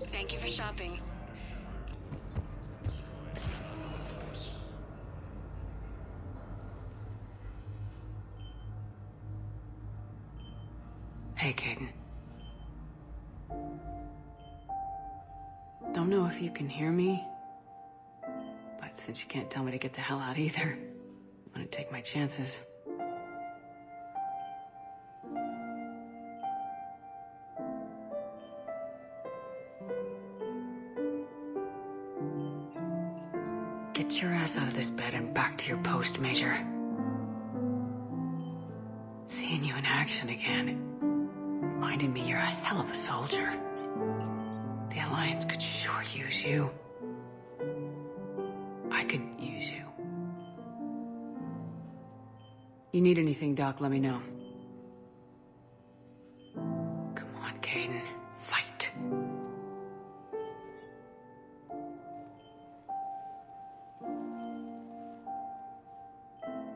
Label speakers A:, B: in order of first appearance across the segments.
A: Thank you for shopping.
B: Hey, Kaidan. Don't know if you can hear me, but since you can't tell me to get the hell out either, I'm gonna take my chances. Get your ass out of this bed and back to your post, Major. Seeing you in action again, reminded me you're a hell of a soldier. The Alliance could sure use you. I could use you. You need anything, Doc, let me know. Come on, Kaidan. Fight.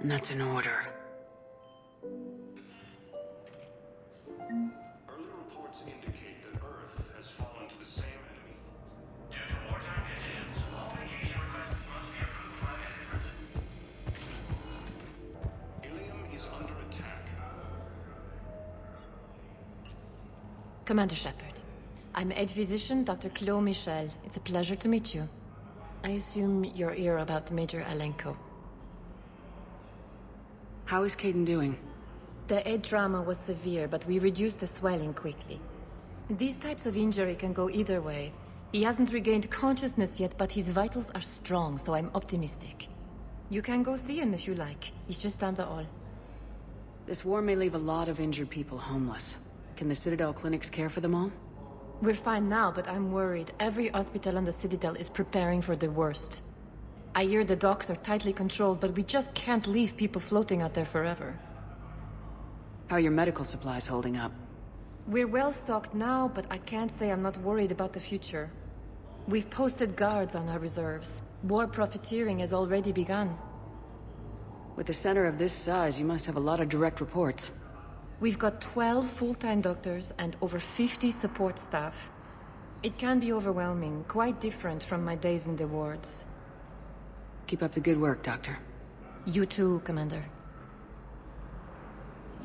B: And that's an order.
C: Early reports indicate that Earth has fallen to the same enemy. Due to wartime conditions, all vacation requests must be approved by editors. Ilium is under attack.
D: Commander Shepard. I'm Head Physician Dr. Chloe Michel. It's a pleasure to meet you. I assume you're here about Major Alenko.
B: How is Kaidan doing?
D: The head trauma was severe, but we reduced the swelling quickly. These types of injury can go either way. He hasn't regained consciousness yet, but his vitals are strong, so I'm optimistic. You can go see him if you like. He's just down the hall.
B: This war may leave a lot of injured people homeless. Can the Citadel clinics care for them all?
D: We're fine now, but I'm worried. Every hospital on the Citadel is preparing for the worst. I hear the docks are tightly controlled, but we just can't leave people floating out there forever.
B: How are your medical supplies holding up?
D: We're well stocked now, but I can't say I'm not worried about the future. We've posted guards on our reserves. War profiteering has already begun.
B: With a center of this size, you must have a lot of direct reports.
D: We've got 12 full-time doctors and over 50 support staff. It can be overwhelming, quite different from my days in the wards.
B: Keep up the good work, Doctor.
D: You too, Commander.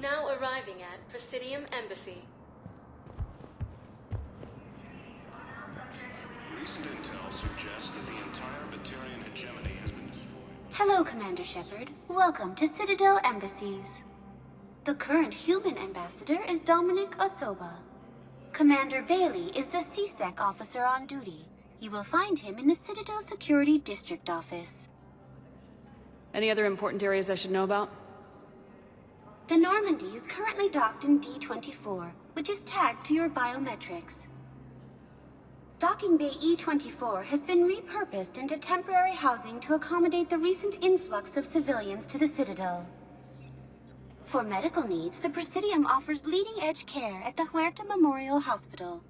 A: Now arriving at Presidium Embassy.
C: Recent intel suggests that the entire Batarian hegemony has been destroyed.
E: Hello, Commander Shepard. Welcome to Citadel Embassies. The current human ambassador is Dominic Osoba. Commander Bailey is the C-Sec officer on duty. You will find him in the Citadel Security District Office.
B: Any other important areas I should know about?
E: The Normandy is currently docked in D-24, which is tagged to your biometrics. Docking Bay E-24 has been repurposed into temporary housing to accommodate the recent influx of civilians to the Citadel. For medical needs, the Presidium offers leading-edge care at the Huerta Memorial Hospital.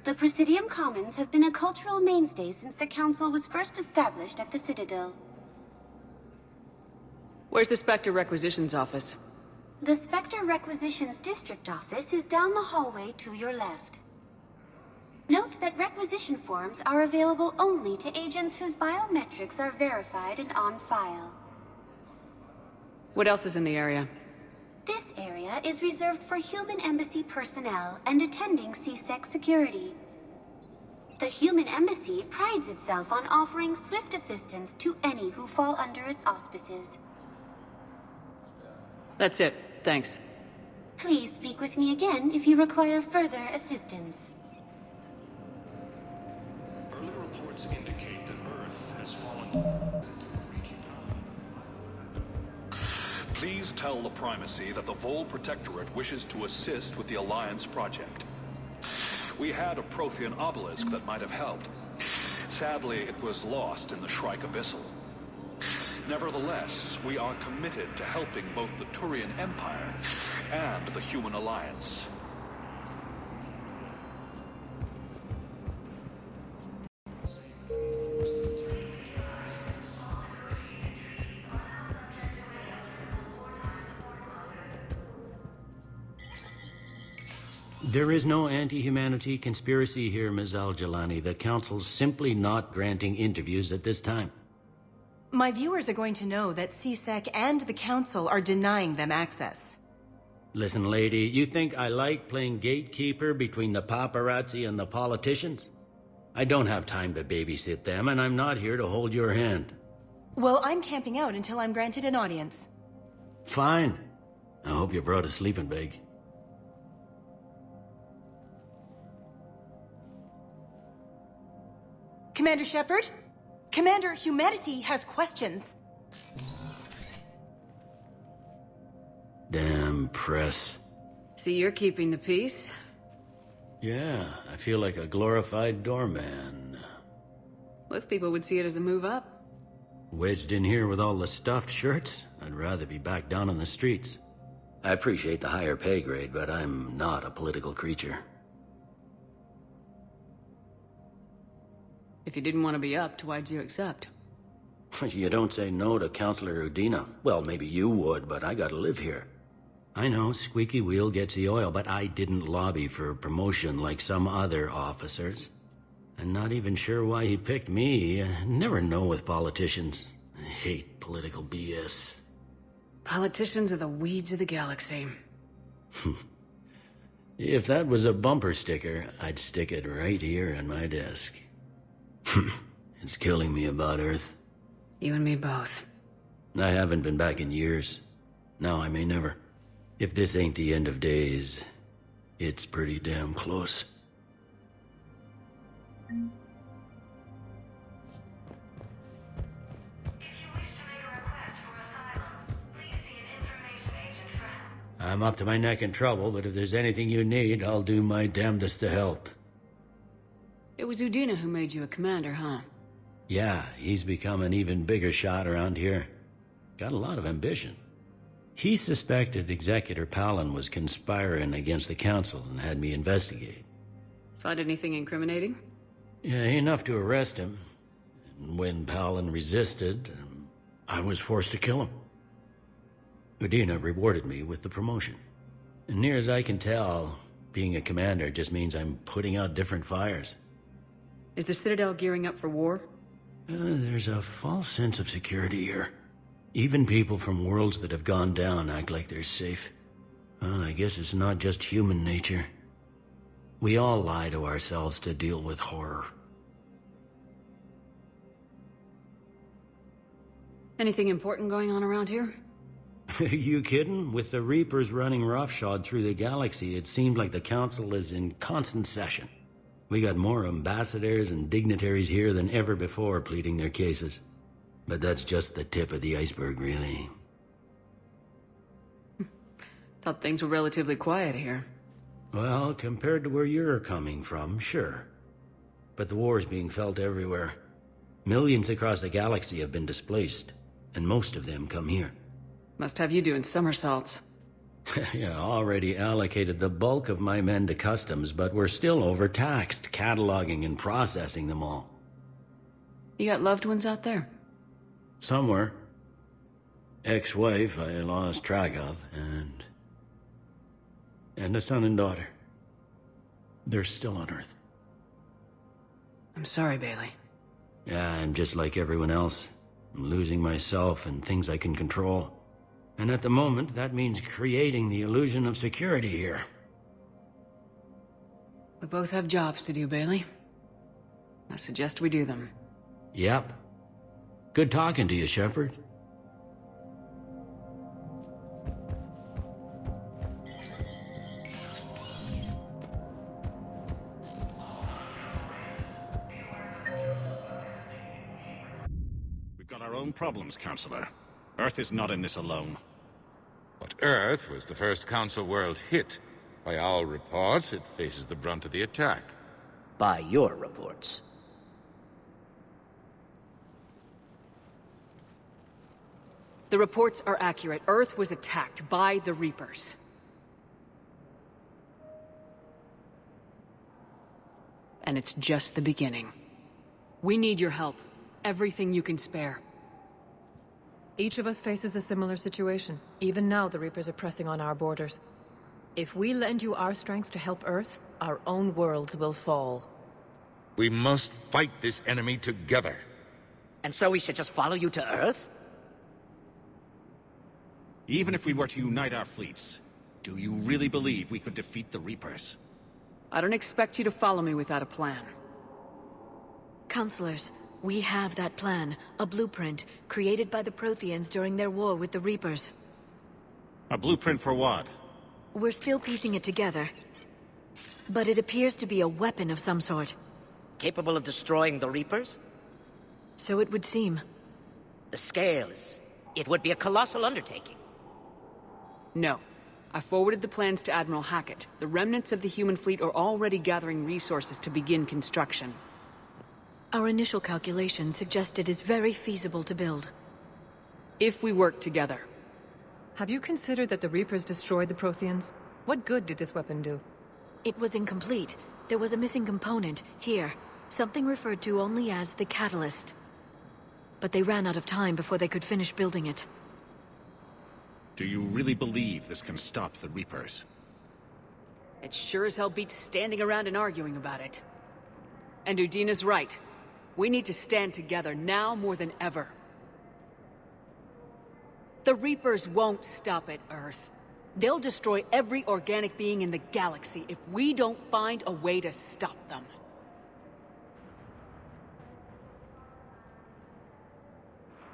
E: The Presidium Commons have been a cultural mainstay since the Council was first established at the Citadel.
B: Where's the Spectre Requisitions Office?
E: The Spectre Requisitions District Office is down the hallway to your left. Note that requisition forms are available only to agents whose biometrics are verified and on file.
B: What else is in the area?
E: This area is reserved for human embassy personnel and attending C-Sec security. The human embassy prides itself on offering swift assistance to any who fall under its auspices.
B: That's it. Thanks.
E: Please speak with me again if you require further assistance.
C: Early reports indicate that Earth has fallen.
F: Please tell the Primacy that the Vol Protectorate wishes to assist with the Alliance project. We had a Prothean obelisk that might have helped. Sadly, it was lost in the Shrike Abyssal. Nevertheless, we are committed to helping both the Turian Empire and the Human Alliance.
G: There is no anti-humanity conspiracy here, Ms. Al-Jalani. The Council's simply not granting interviews at this time.
H: My viewers are going to know that CSEC and the Council are denying them access.
G: Listen, lady, you think I like playing gatekeeper between the paparazzi and the politicians? I don't have time to babysit them, and I'm not here to hold your hand.
H: Well, I'm camping out until I'm granted an audience.
G: Fine. I hope you brought a sleeping bag.
H: Commander Shepard? Commander, humanity has questions.
G: Damn press.
B: See, you're keeping the peace.
G: Yeah, I feel like a glorified doorman.
B: Most people would see it as a move up.
G: Wedged in here with all the stuffed shirts? I'd rather be back down on the streets. I appreciate the higher pay grade, but I'm not a political creature.
B: If you didn't want to be upped, why'd you accept?
G: You don't say no to Counselor Udina. Well, maybe you would, but I gotta live here. I know, squeaky wheel gets the oil, but I didn't lobby for promotion like some other officers. I'm not even sure why he picked me. I never know with politicians. I hate political BS.
B: Politicians are the weeds of the galaxy.
G: If that was a bumper sticker, I'd stick it right here on my desk. It's killing me about Earth.
B: You and me both.
G: I haven't been back in years. Now I may never. If this ain't the end of days, it's pretty damn close. I'm up to my neck in trouble, but if there's anything you need, I'll do my damnedest to help.
B: It was Udina who made you a commander, huh?
G: Yeah, he's become an even bigger shot around here. Got a lot of ambition. He suspected Executor Palin was conspiring against the Council and had me investigate.
B: Find anything incriminating?
G: Yeah, enough to arrest him. And when Palin resisted, I was forced to kill him. Udina rewarded me with the promotion. And near as I can tell, being a commander just means I'm putting out different fires.
B: Is the Citadel gearing up for war?
G: There's a false sense of security here. Even people from worlds that have gone down act like they're safe. Well, I guess it's not just human nature. We all lie to ourselves to deal with horror.
B: Anything important going on around here?
G: You kidding? With the Reapers running roughshod through the galaxy, it seemed like the Council is in constant session. We got more ambassadors and dignitaries here than ever before pleading their cases. But that's just the tip of the iceberg, really.
B: Thought things were relatively quiet here.
G: Well, compared to where you're coming from, sure. But the war is being felt everywhere. Millions across the galaxy have been displaced, and most of them come here.
B: Must have you doing somersaults.
G: Yeah, already allocated the bulk of my men to customs, but we're still overtaxed, cataloging and processing them all.
B: You got loved ones out there?
G: Somewhere. Ex-wife I lost track of, and a son and daughter. They're still on Earth.
B: I'm sorry, Bailey.
G: Yeah, I'm just like everyone else. I'm losing myself and things I can control. And at the moment, that means creating the illusion of security here.
B: We both have jobs to do, Bailey. I suggest we do them.
G: Yep. Good talking to you, Shepard.
I: We've got our own problems, Counselor. Earth is not in this alone.
J: But Earth was the first Council world hit. By all reports, it faces the brunt of the attack.
K: By your reports.
B: The reports are accurate. Earth was attacked by the Reapers. And it's just the beginning. We need your help. Everything you can spare.
D: Each of us faces a similar situation. Even now, the Reapers are pressing on our borders. If we lend you our strength to help Earth, our own worlds will fall.
J: We must fight this enemy together.
K: And so we should just follow you to Earth?
I: Even if we were to unite our fleets, do you really believe we could defeat the Reapers?
B: I don't expect you to follow me without a plan.
L: Counselors, we have that plan, a blueprint, created by the Protheans during their war with the Reapers.
I: A blueprint for what?
L: We're still piecing it together. But it appears to be a weapon of some sort.
K: Capable of destroying the Reapers?
L: So it would seem.
K: The scale is... it would be a colossal undertaking.
B: No. I forwarded the plans to Admiral Hackett. The remnants of the human fleet are already gathering resources to begin construction.
L: Our initial calculations suggest it is very feasible to build.
B: If we work together.
D: Have you considered that the Reapers destroyed the Protheans? What good did this weapon do?
L: It was incomplete. There was a missing component, here. Something referred to only as the Catalyst. But they ran out of time before they could finish building it.
I: Do you really believe this can stop the Reapers?
B: It sure as hell beats standing around and arguing about it. And Udina's right. We need to stand together now more than ever. The Reapers won't stop at Earth. They'll destroy every organic being in the galaxy if we don't find a way to stop them.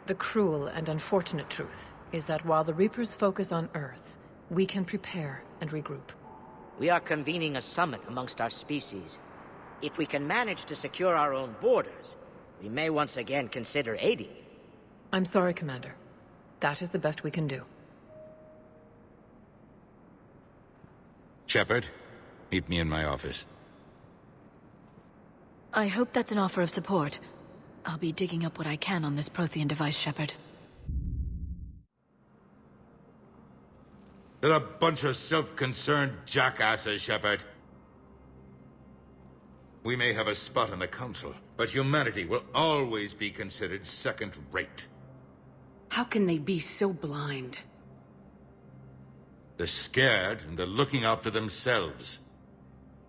D: The cruel and unfortunate truth is that while the Reapers focus on Earth, we can prepare and regroup.
K: We are convening a summit amongst our species. If we can manage to secure our own borders, we may once again consider aiding you.
D: I'm sorry, Commander. That is the best we can do.
J: Shepard, meet me in my office.
L: I hope that's an offer of support. I'll be digging up what I can on this Prothean device, Shepard.
J: They're a bunch of self-concerned jackasses, Shepard. We may have a spot on the Council, but humanity will always be considered second-rate.
B: How can they be so blind?
J: They're scared, and they're looking out for themselves.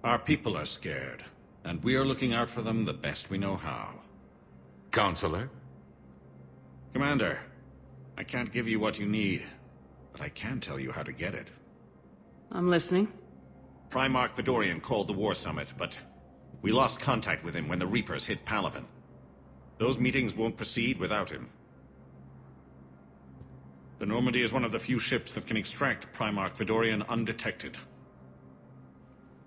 I: Our people are scared, and we are looking out for them the best we know how.
J: Counselor?
I: Commander, I can't give you what you need, but I can tell you how to get it.
B: I'm listening.
I: Primarch Fedorian called the War Summit, but we lost contact with him when the Reapers hit Palaven. Those meetings won't proceed without him. The Normandy is one of the few ships that can extract Primarch Fedorian undetected.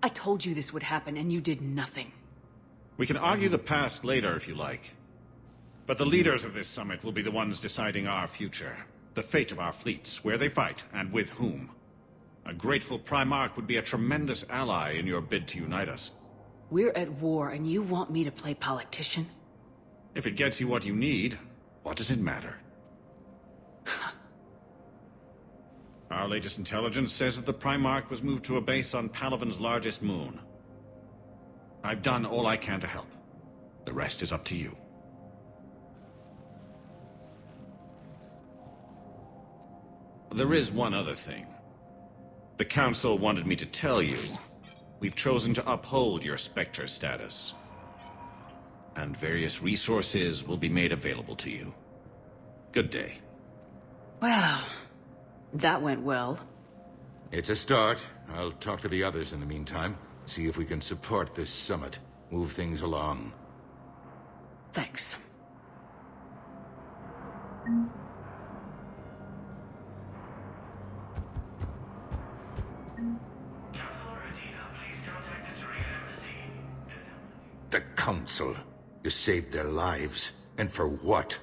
B: I told you this would happen, and you did nothing.
I: We can argue the past later if you like. But the leaders of this summit will be the ones deciding our future. The fate of our fleets, where they fight, and with whom. A grateful Primarch would be a tremendous ally in your bid to unite us.
B: We're at war, and you want me to play politician?
I: If it gets you what you need, what does it matter? Our latest intelligence says that the Primarch was moved to a base on Palaven's largest moon. I've done all I can to help. The rest is up to you. There is one other thing. The Council wanted me to tell you, we've chosen to uphold your Spectre status. And various resources will be made available to you. Good day.
B: Well, that went well.
J: It's a start. I'll talk to the others in the meantime. See if we can support this summit. Move things along.
B: Thanks.
J: The Council. You saved their lives. And for what?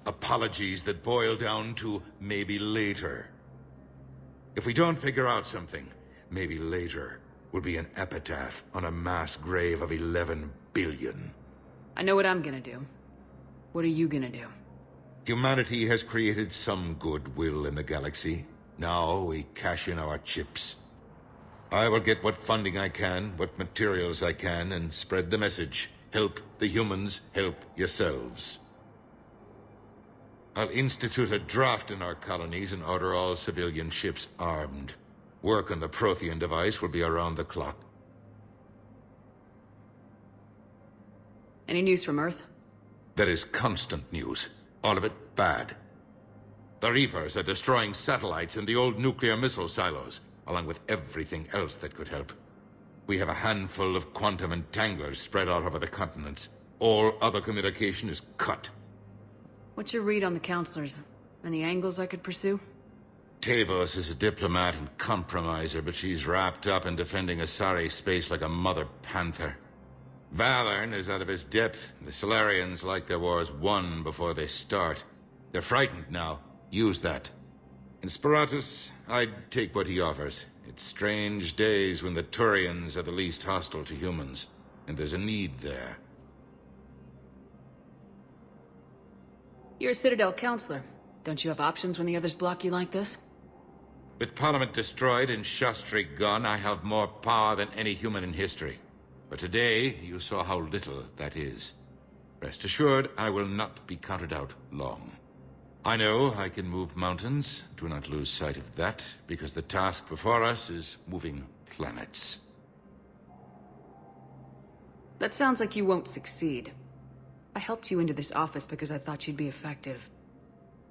J: Apologies that boil down to maybe later. If we don't figure out something, maybe later will be an epitaph on a mass grave of 11 billion.
B: I know what I'm gonna do. What are you gonna do?
J: Humanity has created some goodwill in the galaxy. Now we cash in our chips. I will get what funding I can, what materials I can, and spread the message. Help the humans, help yourselves. I'll institute a draft in our colonies and order all civilian ships armed. Work on the Prothean device will be around the clock.
B: Any news from Earth?
J: There is constant news. All of it bad. The Reapers are destroying satellites and the old nuclear missile silos, along with everything else that could help. We have a handful of quantum entanglers spread out over the continents. All other communication is cut.
B: What's your read on the counselors? Any angles I could pursue?
J: Tavos is a diplomat and compromiser, but she's wrapped up in defending Asari space like a mother panther. Valern is out of his depth. The Solarians like their wars won before they start. They're frightened now. Use that. In Sparatus, I'd take what he offers. It's strange days when the Turians are the least hostile to humans, and there's a need there.
B: You're a Citadel counselor. Don't you have options when the others block you like this?
J: With Parliament destroyed and Shastri gone, I have more power than any human in history. But today, you saw how little that is. Rest assured, I will not be counted out long. I know I can move mountains. Do not lose sight of that, because the task before us is moving planets.
B: That sounds like you won't succeed. I helped you into this office because I thought you'd be effective.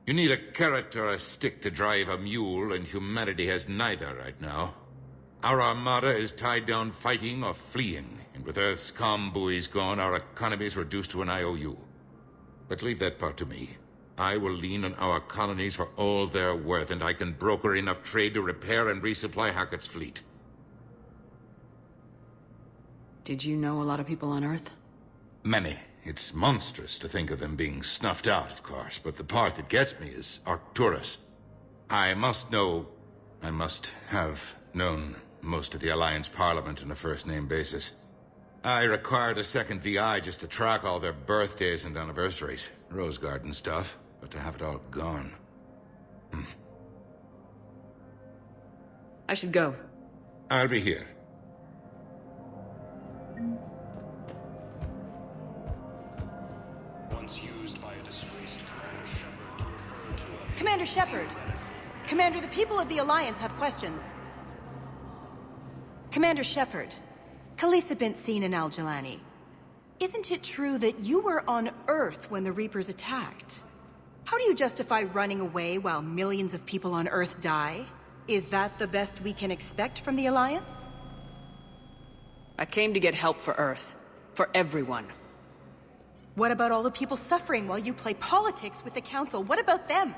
J: You need a carrot or a stick to drive a mule, and humanity has neither right now. Our armada is tied down fighting or fleeing, and with Earth's comm buoys gone, our economy is reduced to an IOU. But leave that part to me. I will lean on our colonies for all they're worth, and I can broker enough trade to repair and resupply Hackett's fleet.
B: Did you know a lot of people on Earth?
J: Many. It's monstrous to think of them being snuffed out, of course, but the part that gets me is Arcturus. I must have known most of the Alliance Parliament on a first-name basis. I required a second VI just to track all their birthdays and anniversaries. Rose Garden stuff, but to have it all gone.
B: I should go.
J: I'll be here.
C: Once used by a disgraced Commander Shepard to refer to a...
H: Commander Shepard! Commander, the people of the Alliance have questions. Commander Shepard, Khalisah bint Sin and Al-Jalani. Isn't it true that you were on Earth when the Reapers attacked? How do you justify running away while millions of people on Earth die? Is that the best we can expect from the Alliance?
B: I came to get help for Earth. For everyone.
H: What about all the people suffering while you play politics with the Council? What about them?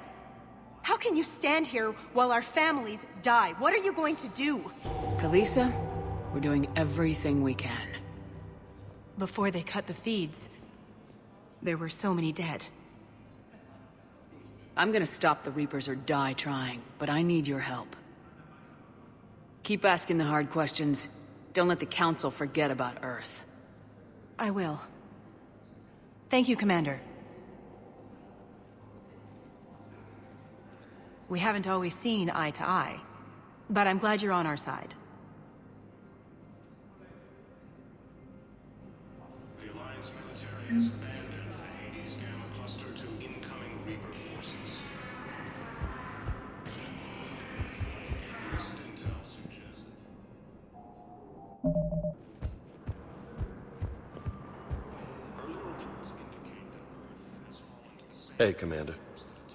H: How can you stand here while our families die? What are you going to do?
B: Khalisah, we're doing everything we can.
H: Before they cut the feeds, there were so many dead.
B: I'm gonna stop the Reapers or die trying, but I need your help. Keep asking the hard questions. Don't let the Council forget about Earth.
H: I will. Thank you, Commander. We haven't always seen eye to eye, but I'm glad you're on our side.
C: The Alliance military has abandoned the Hades Gamma cluster to incoming Reaper forces. Recent intel suggests... Early reports indicate that Earth has fallen to the same...
M: Hey, Commander.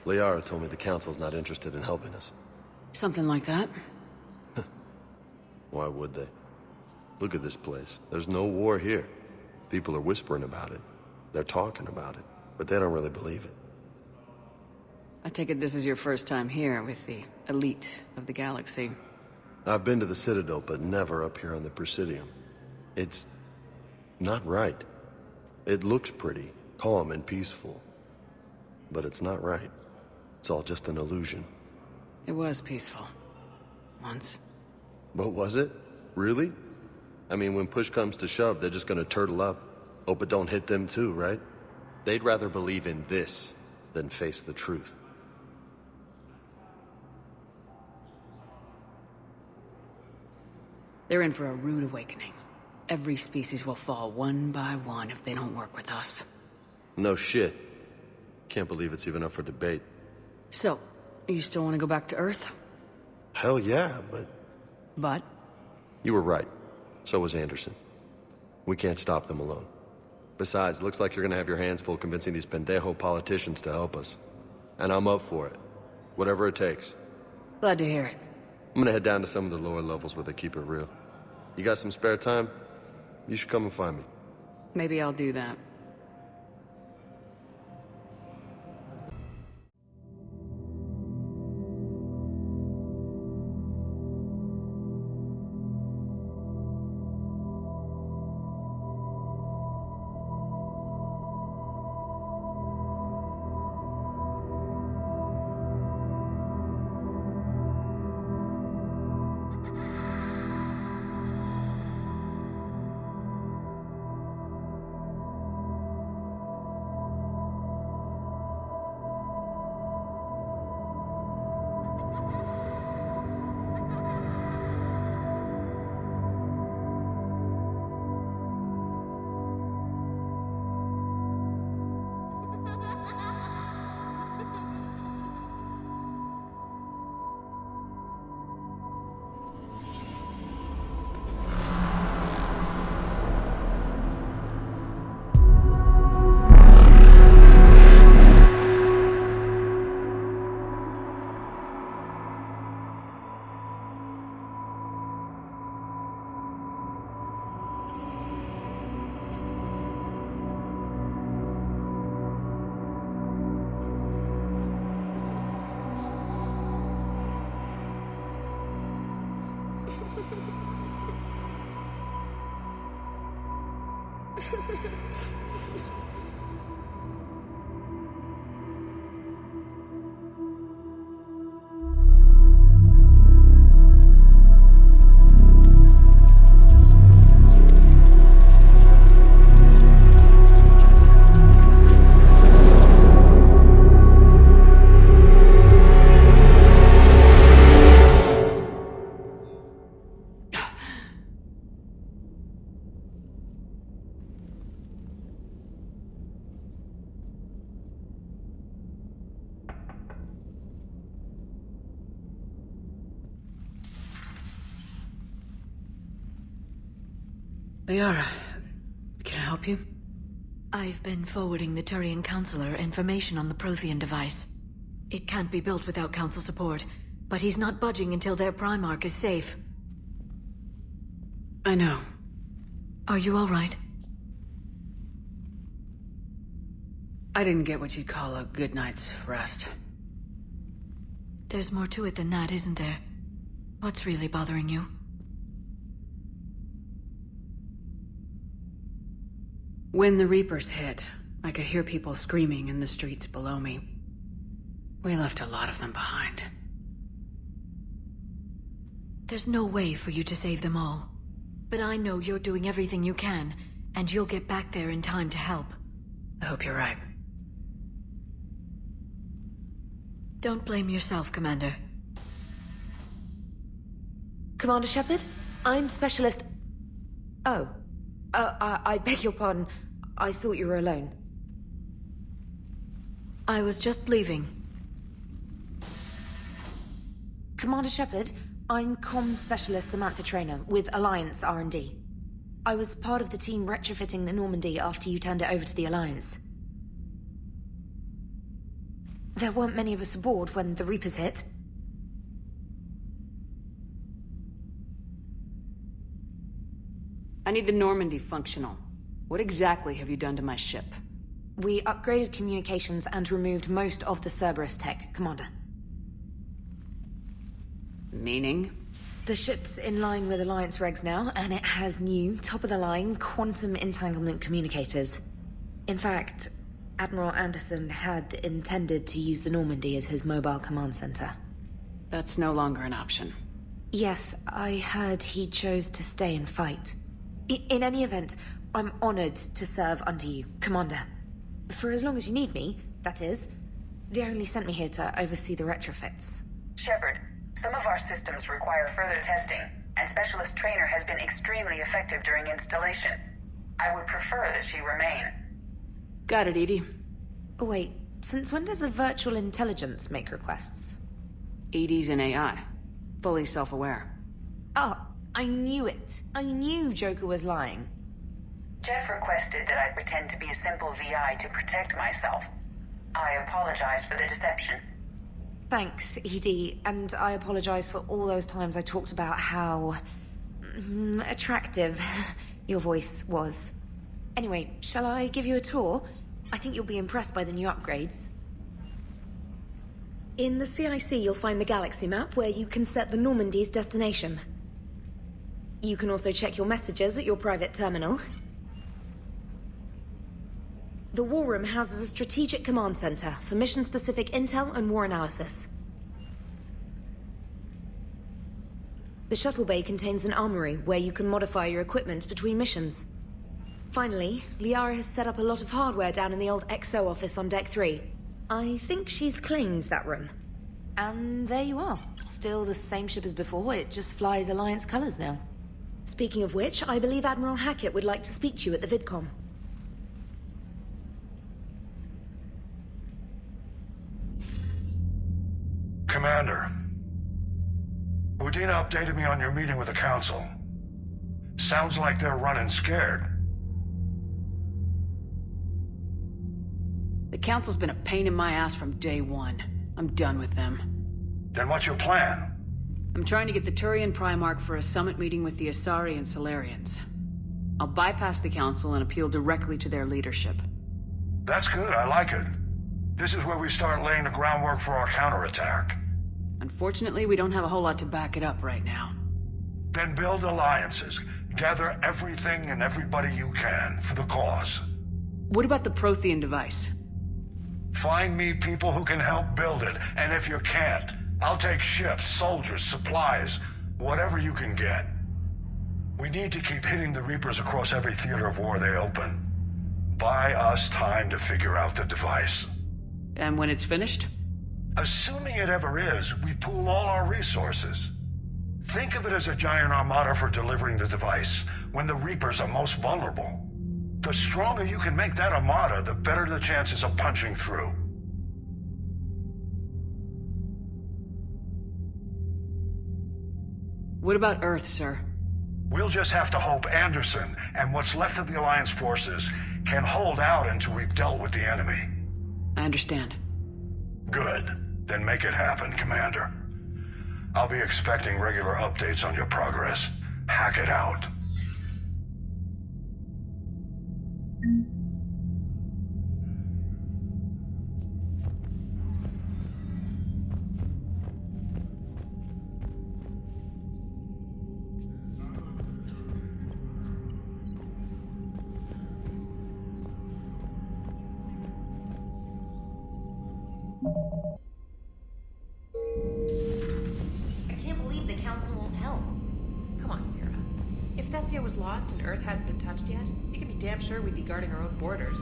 M: Liara told me the Council's not interested in helping us.
B: Something like that?
M: Why would they? Look at this place. There's no war here. People are whispering about it. They're talking about it, but they don't really believe it.
B: I take it this is your first time here with the elite of the galaxy.
M: I've been to the Citadel, but never up here on the Presidium. It's not right. It looks pretty, calm and peaceful. But it's not right. It's all just an illusion.
B: It was peaceful. Once.
M: But was it? Really? I mean, when push comes to shove, they're just gonna turtle up. Hope it don't hit them too, right? They'd rather believe in this than face the truth.
B: They're in for a rude awakening. Every species will fall one by one if they don't work with us.
M: No shit. Can't believe it's even up for debate.
B: So, you still want to go back to Earth?
M: Hell yeah, but...
B: But?
M: You were right. So was Anderson. We can't stop them alone. Besides, looks like you're gonna have your hands full convincing these pendejo politicians to help us. And I'm up for it. Whatever it takes.
B: Glad to hear it.
M: I'm gonna head down to some of the lower levels where they keep it real. You got some spare time? You should come and find me.
B: Maybe I'll do that. Liara, can I help you?
L: I've been forwarding the Turian Counselor information on the Prothean device. It can't be built without Council support, but he's not budging until their Primarch is safe.
B: I know.
L: Are you all right?
B: I didn't get what you'd call a good night's rest.
L: There's more to it than that, isn't there? What's really bothering you?
B: When the Reapers hit, I could hear people screaming in the streets below me. We left a lot of them behind.
L: There's no way for you to save them all. But I know you're doing everything you can, and you'll get back there in time to help.
B: I hope you're right.
L: Don't blame yourself, Commander.
N: Commander Shepard? I'm Specialist... Oh. I beg your pardon. I thought you were alone.
L: I was just leaving.
N: Commander Shepard, I'm Comm Specialist Samantha Traynor with Alliance R&D. I was part of the team retrofitting the Normandy after you turned it over to the Alliance. There weren't many of us aboard when the Reapers hit.
B: I need the Normandy functional. What exactly have you done to my ship?
N: We upgraded communications and removed most of the Cerberus tech, Commander.
B: Meaning?
N: The ship's in line with Alliance regs now, and it has new, top-of-the-line, quantum entanglement communicators. In fact, Admiral Anderson had intended to use the Normandy as his mobile command center.
B: That's no longer an option.
N: Yes, I heard he chose to stay and fight. In any event, I'm honored to serve under you, Commander. For as long as you need me, that is. They only sent me here to oversee the retrofits.
O: Shepard, some of our systems require further testing, and Specialist Traynor has been extremely effective during installation. I would prefer that she remain.
B: Got it, Edie.
N: Oh, wait, since when does a virtual intelligence make requests?
B: EDI's an AI. Fully self-aware.
N: Oh, I knew it. I knew Joker was lying.
O: Jeff requested that I pretend to be a simple VI to protect myself. I apologize for the deception.
N: Thanks, ED, and I apologize for all those times I talked about how... attractive your voice was. Anyway, shall I give you a tour? I think you'll be impressed by the new upgrades. In the CIC, you'll find the galaxy map where you can set the Normandy's destination. You can also check your messages at your private terminal. The War Room houses a strategic command center for mission-specific intel and war analysis. The shuttle bay contains an armory where you can modify your equipment between missions. Finally, Liara has set up a lot of hardware down in the old XO office on Deck 3. I think she's claimed that room. And there you are. Still the same ship as before, it just flies Alliance colors now. Speaking of which, I believe Admiral Hackett would like to speak to you at the VidCom.
P: Commander, Udina updated me on your meeting with the Council. Sounds like they're running scared.
B: The Council's been a pain in my ass from day one. I'm done with them.
P: Then what's your plan?
B: I'm trying to get the Turian Primarch for a summit meeting with the Asari and Solarians. I'll bypass the Council and appeal directly to their leadership.
P: That's good, I like it. This is where we start laying the groundwork for our counterattack.
B: Unfortunately, we don't have a whole lot to back it up right now.
P: Then build alliances. Gather everything and everybody you can for the cause.
B: What about the Prothean device?
P: Find me people who can help build it, and if you can't, I'll take ships, soldiers, supplies, whatever you can get. We need to keep hitting the Reapers across every theater of war they open. Buy us time to figure out the device.
B: And when it's finished?
P: Assuming it ever is, we pool all our resources. Think of it as a giant armada for delivering the device, when the Reapers are most vulnerable. The stronger you can make that armada, the better the chances of punching through.
B: What about Earth, sir?
P: We'll just have to hope Anderson and what's left of the Alliance forces can hold out until we've dealt with the enemy.
B: I understand.
P: Good. Then make it happen, Commander. I'll be expecting regular updates on your progress. Hack it out.
Q: I can't believe the Council won't help. Come on, Sarah. If Thessia was lost and Earth hadn't been touched yet, you can be damn sure we'd be guarding our own borders.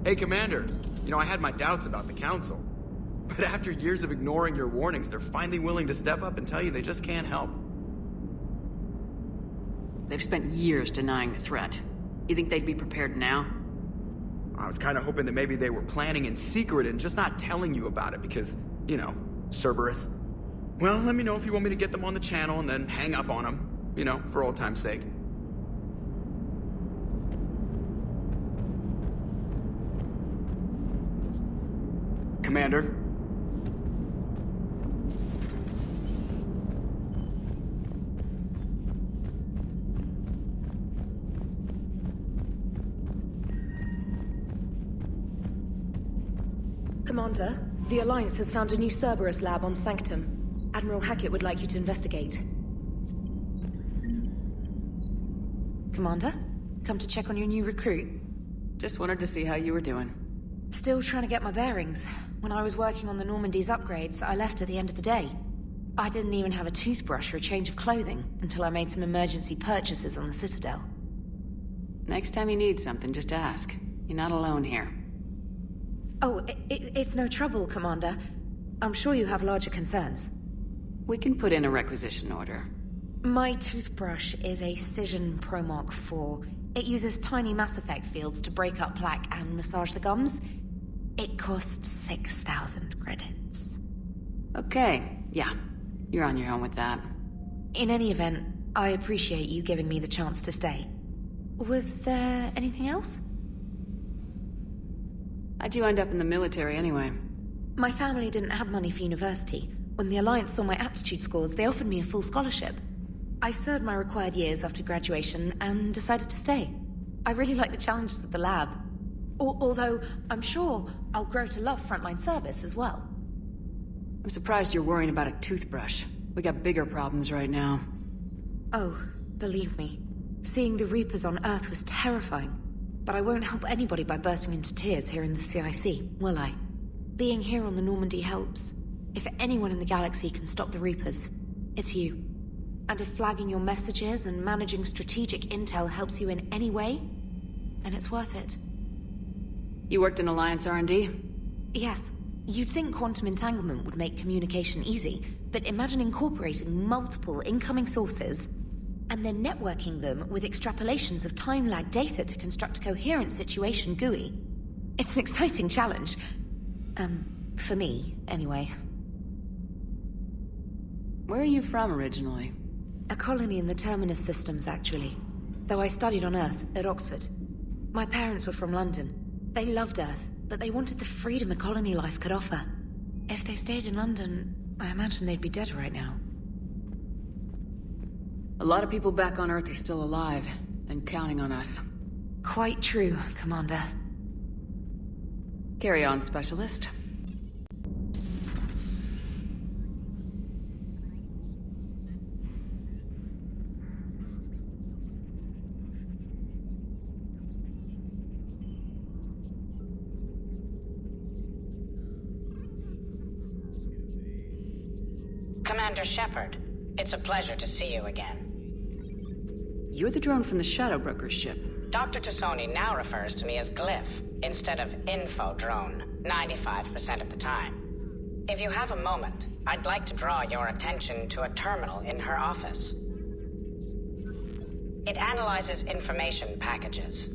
R: Hey, Commander. You know, I had my doubts about the Council. But after years of ignoring your warnings, they're finally willing to step up and tell you they just can't help.
B: They've spent years denying the threat. You think they'd be prepared now?
R: I was kind of hoping that maybe they were planning in secret and just not telling you about it because, you know, Cerberus. Well, let me know if you want me to get them on the channel and then hang up on them, you know, for old time's sake. Commander?
D: Commander, the Alliance has found a new Cerberus lab on Sanctum. Admiral Hackett would like you to investigate.
N: Commander, come to check on your new recruit.
B: Just wanted to see how you were doing.
N: Still trying to get my bearings. When I was working on the Normandy's upgrades, I left at the end of the day. I didn't even have a toothbrush or a change of clothing until I made some emergency purchases on the Citadel.
B: Next time you need something, just ask. You're not alone here.
N: Oh, it's no trouble, Commander. I'm sure you have larger concerns.
B: We can put in a requisition order.
N: My toothbrush is a Cision Pro Mark IV. It uses tiny Mass Effect fields to break up plaque and massage the gums. It costs 6,000 credits.
B: Okay, yeah. You're on your own with that.
N: In any event, I appreciate you giving me the chance to stay. Was there anything else?
B: How'd you end up in the military anyway?
N: My family didn't have money for university. When the Alliance saw my aptitude scores, they offered me a full scholarship. I served my required years after graduation and decided to stay. I really like the challenges of the lab. Although, I'm sure I'll grow to love frontline service as well.
B: I'm surprised you're worrying about a toothbrush. We got bigger problems right now.
N: Oh, believe me. Seeing the Reapers on Earth was terrifying. But I won't help anybody by bursting into tears here in the CIC, will I? Being here on the Normandy helps. If anyone in the galaxy can stop the Reapers, it's you. And if flagging your messages and managing strategic intel helps you in any way, then it's worth it.
B: You worked in Alliance R&D?
N: Yes. You'd think quantum entanglement would make communication easy, but imagine incorporating multiple incoming sources and then networking them with extrapolations of time-lag data to construct a coherent situation GUI. It's an exciting challenge. For me, anyway.
B: Where are you from originally?
N: A colony in the Terminus systems, actually. Though I studied on Earth, at Oxford. My parents were from London. They loved Earth, but they wanted the freedom a colony life could offer. If they stayed in London, I imagine they'd be dead right now.
B: A lot of people back on Earth are still alive, and counting on us.
N: Quite true, Commander.
B: Carry on, Specialist.
K: Commander Shepard, it's a pleasure to see you again.
B: You're the drone from the Shadow Broker's ship.
K: Dr. Tassoni now refers to me as Glyph, instead of Info Drone, 95% of the time. If you have a moment, I'd like to draw your attention to a terminal in her office. It analyzes information packages.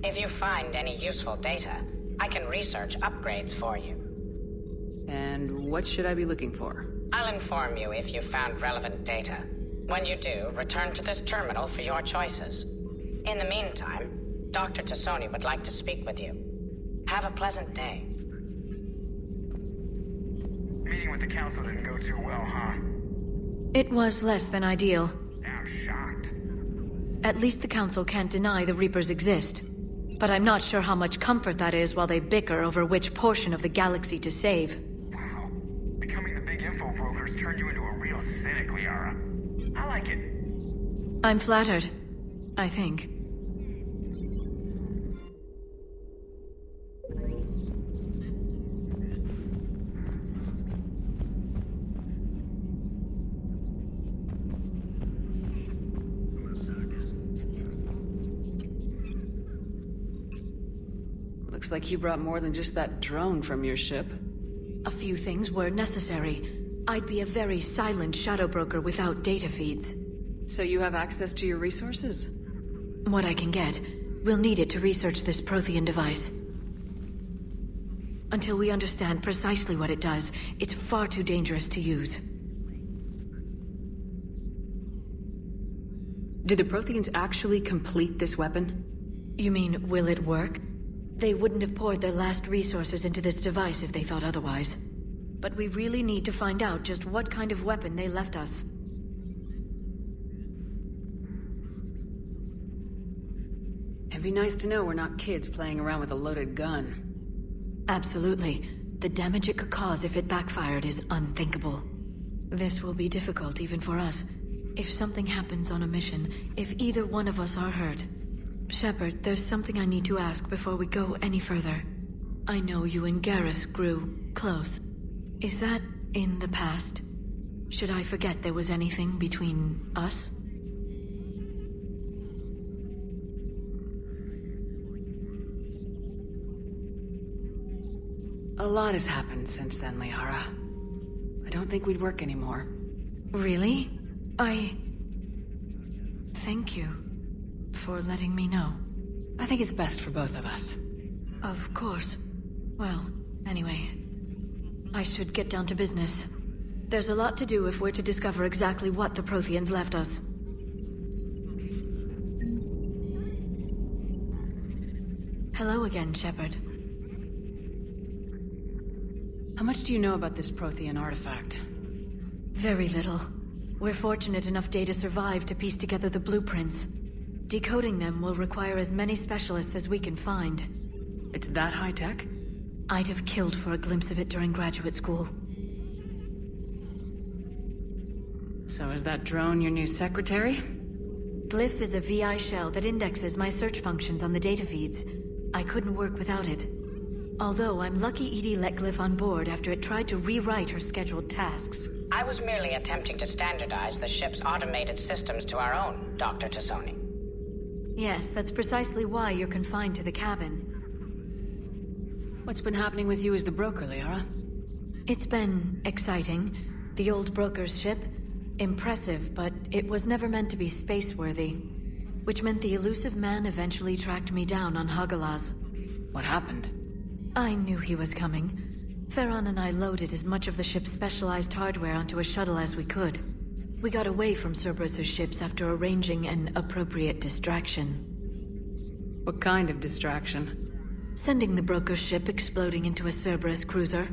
K: If you find any useful data, I can research upgrades for you.
B: And what should I be looking for?
K: I'll inform you if you found relevant data. When you do, return to this terminal for your choices. In the meantime, Dr. Tassoni would like to speak with you. Have a pleasant day.
S: Meeting with the Council didn't go too well, huh?
L: It was less than ideal.
S: I'm shocked.
L: At least the Council can't deny the Reapers exist. But I'm not sure how much comfort that is while they bicker over which portion of the galaxy to save.
S: Wow. Becoming the big info broker's turned you into a real cynic, Liara. I like it.
L: I'm flattered. I think.
B: Looks like you brought more than just that drone from your ship.
L: A few things were necessary. I'd be a very silent shadow broker without data feeds.
B: So you have access to your resources?
L: What I can get. We'll need it to research this Prothean device. Until we understand precisely what it does, it's far too dangerous to use.
B: Do the Protheans actually complete this weapon?
L: You mean, will it work? They wouldn't have poured their last resources into this device if they thought otherwise. But we really need to find out just what kind of weapon they left us.
B: It'd be nice to know we're not kids playing around with a loaded gun.
L: Absolutely. The damage it could cause if it backfired is unthinkable. This will be difficult even for us. If something happens on a mission, if either one of us are hurt. Shepard, there's something I need to ask before we go any further. I know you and Garrus grew close. Is that in the past? Should I forget there was anything between us?
B: A lot has happened since then, Liara. I don't think we'd work anymore.
L: Really? Thank you for letting me know.
B: I think it's best for both of us.
L: Of course. Well, anyway, I should get down to business. There's a lot to do if we're to discover exactly what the Protheans left us. Hello again, Shepard.
B: How much do you know about this Prothean artifact?
L: Very little. We're fortunate enough Data survived to piece together the blueprints. Decoding them will require as many specialists as we can find.
B: It's that high-tech?
L: I'd have killed for a glimpse of it during graduate school.
B: So is that drone your new secretary?
L: Glyph is a VI shell that indexes my search functions on the data feeds. I couldn't work without it. Although I'm lucky EDI let Glyph on board after it tried to rewrite her scheduled tasks.
K: I was merely attempting to standardize the ship's automated systems to our own, Dr. Tassoni.
L: Yes, that's precisely why you're confined to the cabin.
B: What's been happening with you as the broker, Liara?
L: It's been exciting. The old broker's ship, impressive, but it was never meant to be space-worthy. Which meant the elusive man eventually tracked me down on Hagalaz.
B: What happened?
L: I knew he was coming. Farron and I loaded as much of the ship's specialized hardware onto a shuttle as we could. We got away from Cerberus' ships after arranging an appropriate distraction.
B: What kind of distraction?
L: Sending the broker's ship exploding into a Cerberus cruiser.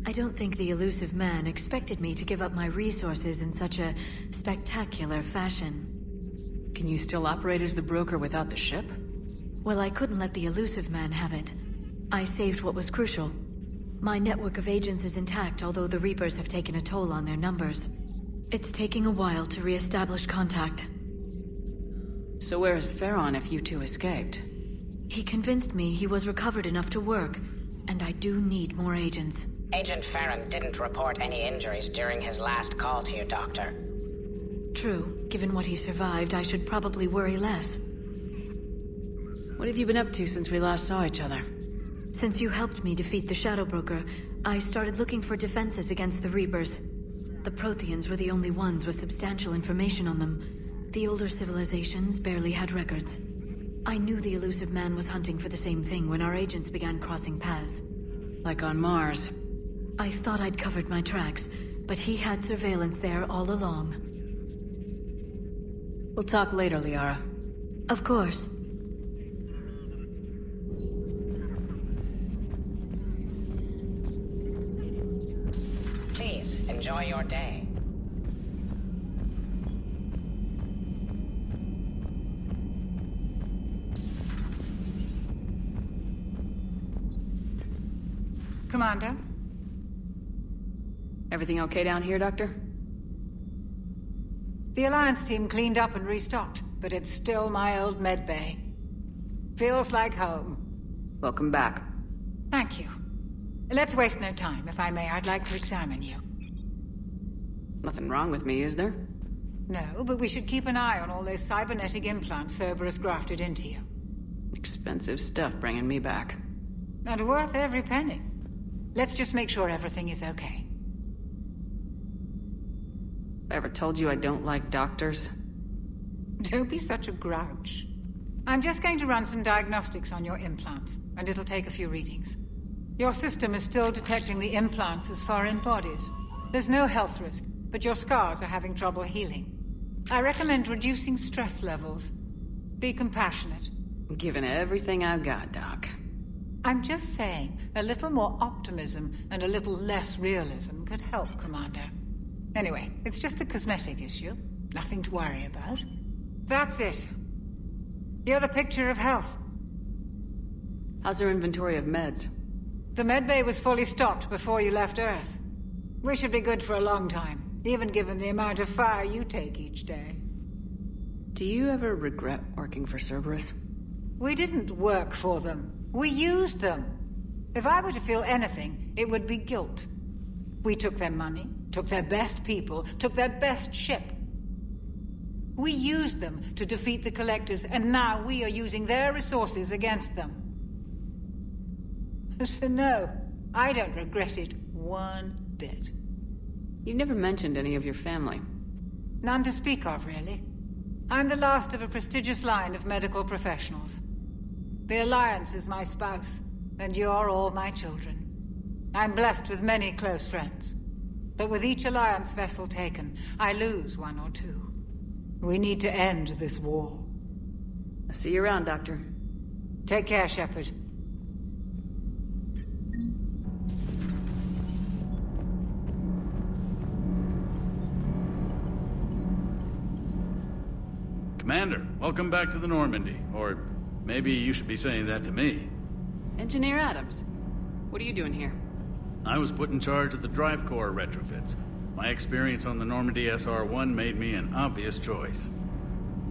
L: I don't think the elusive man expected me to give up my resources in such a spectacular fashion.
B: Can you still operate as the broker without the ship?
L: Well, I couldn't let the elusive man have it. I saved what was crucial. My network of agents is intact, although the Reapers have taken a toll on their numbers. It's taking a while to re-establish contact.
B: So where is Farron if you two escaped?
L: He convinced me he was recovered enough to work, and I do need more agents.
K: Agent Farron didn't report any injuries during his last call to you, Doctor.
L: True. Given what he survived, I should probably worry less.
B: What have you been up to since we last saw each other?
L: Since you helped me defeat the Shadow Broker, I started looking for defenses against the Reapers. The Protheans were the only ones with substantial information on them. The older civilizations barely had records. I knew the elusive man was hunting for the same thing when our agents began crossing paths.
B: Like on Mars.
L: I thought I'd covered my tracks, but he had surveillance there all along.
B: We'll talk later, Liara.
L: Of course.
K: Please, enjoy your day.
T: Commander?
B: Everything okay down here, Doctor?
T: The Alliance team cleaned up and restocked, but it's still my old medbay. Feels like home.
B: Welcome back.
T: Thank you. Let's waste no time. If I may, I'd like to examine you.
B: Nothing wrong with me, is there?
T: No, but we should keep an eye on all those cybernetic implants Cerberus grafted into you.
B: Expensive stuff bringing me back.
T: And worth every penny. Let's just make sure everything is okay.
B: I ever told you I don't like doctors?
T: Don't be such a grouch. I'm just going to run some diagnostics on your implants, and it'll take a few readings. Your system is still detecting the implants as foreign bodies. There's no health risk, but your scars are having trouble healing. I recommend reducing stress levels. Be compassionate.
B: I'm giving everything I've got, Doc.
T: I'm just saying, a little more optimism and a little less realism could help, Commander. Anyway, it's just a cosmetic issue. Nothing to worry about. That's it. You're the picture of health.
B: How's our inventory of meds?
T: The medbay was fully stocked before you left Earth. We should be good for a long time, even given the amount of fire you take each day.
B: Do you ever regret working for Cerberus?
T: We didn't work for them. We used them. If I were to feel anything, it would be guilt. We took their money, took their best people, took their best ship. We used them to defeat the Collectors, and now we are using their resources against them. So no, I don't regret it one bit.
B: You never mentioned any of your family.
T: None to speak of, really. I'm the last of a prestigious line of medical professionals. The Alliance is my spouse, and you're all my children. I'm blessed with many close friends. But with each Alliance vessel taken, I lose one or two. We need to end this war.
B: I'll see you around, Doctor.
T: Take care, Shepard.
U: Commander, welcome back to the Normandy. Or maybe you should be saying that to me.
B: Engineer Adams, what are you doing here?
U: I was put in charge of the drive core retrofits. My experience on the Normandy SR-1 made me an obvious choice.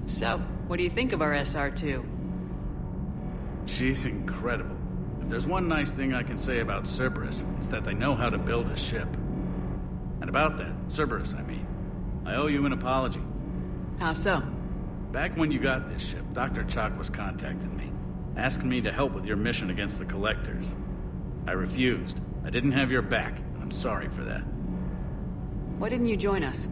B: So, what do you think of our SR-2?
U: She's incredible. If there's one nice thing I can say about Cerberus, it's that they know how to build a ship. And about that, Cerberus, I mean, I owe you an apology.
B: How so?
U: Back when you got this ship, Dr. Chakwas contacted me, asking me to help with your mission against the Collectors. I refused. I didn't have your back, and I'm sorry for that.
B: Why didn't you join us?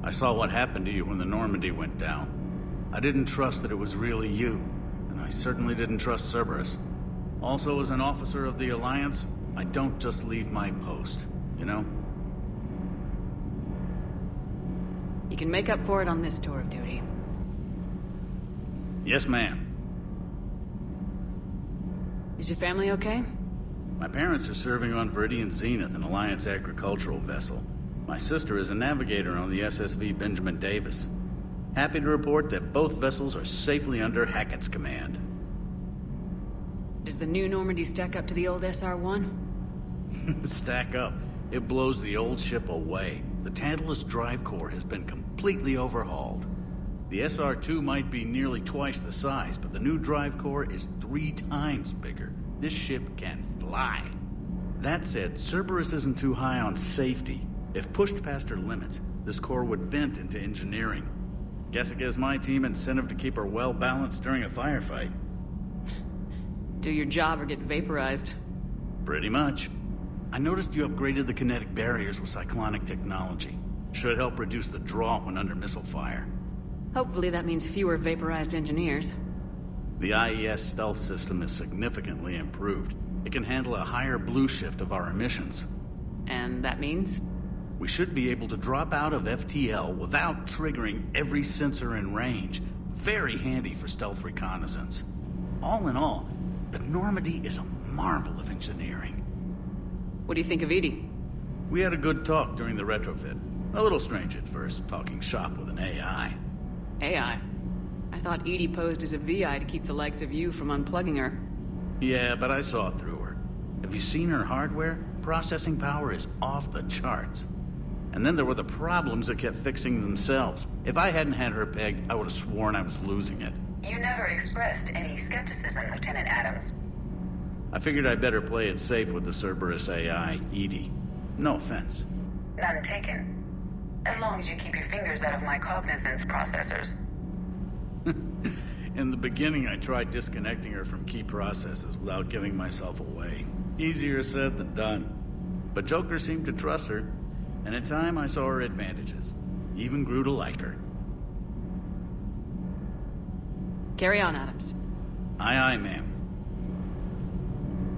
U: I saw what happened to you when the Normandy went down. I didn't trust that it was really you, and I certainly didn't trust Cerberus. Also, as an officer of the Alliance, I don't just leave my post, you know?
B: You can make up for it on this tour of duty.
U: Yes, ma'am.
B: Is your family okay?
U: My parents are serving on Viridian Zenith, an Alliance agricultural vessel. My sister is a navigator on the SSV Benjamin Davis. Happy to report that both vessels are safely under Hackett's command.
B: Does the new Normandy stack up to the old SR-1?
U: Stack up. It blows the old ship away. The Tantalus drive core has been completely overhauled. The SR-2 might be nearly twice the size, but the new drive core is 3 times bigger. This ship can fly. That said, Cerberus isn't too high on safety. If pushed past her limits, this core would vent into engineering. Guess it gives my team incentive to keep her well-balanced during a firefight.
B: Do your job or get vaporized.
U: Pretty much. I noticed you upgraded the kinetic barriers with cyclonic technology. Should help reduce the draw when under missile fire.
B: Hopefully that means fewer vaporized engineers.
U: The IES stealth system is significantly improved. It can handle a higher blue shift of our emissions.
B: And that means?
U: We should be able to drop out of FTL without triggering every sensor in range. Very handy for stealth reconnaissance. All in all, the Normandy is a marvel of engineering.
B: What do you think of Edie?
U: We had a good talk during the retrofit. A little strange at first, talking shop with an AI.
B: AI? I thought Edie posed as a VI to keep the likes of you from unplugging her.
U: Yeah, but I saw through her. Have you seen her hardware? Processing power is off the charts. And then there were the problems that kept fixing themselves. If I hadn't had her pegged, I would have sworn I was losing it.
O: You never expressed any skepticism, Lieutenant Adams.
U: I figured I'd better play it safe with the Cerberus AI, Edie. No offense.
O: None taken. As long as you keep your fingers out of my cognizance processors.
U: In the beginning, I tried disconnecting her from key processes without giving myself away. Easier said than done. But Joker seemed to trust her, and in time I saw her advantages. Even grew to like her.
B: Carry on, Adams.
U: Aye, aye, ma'am.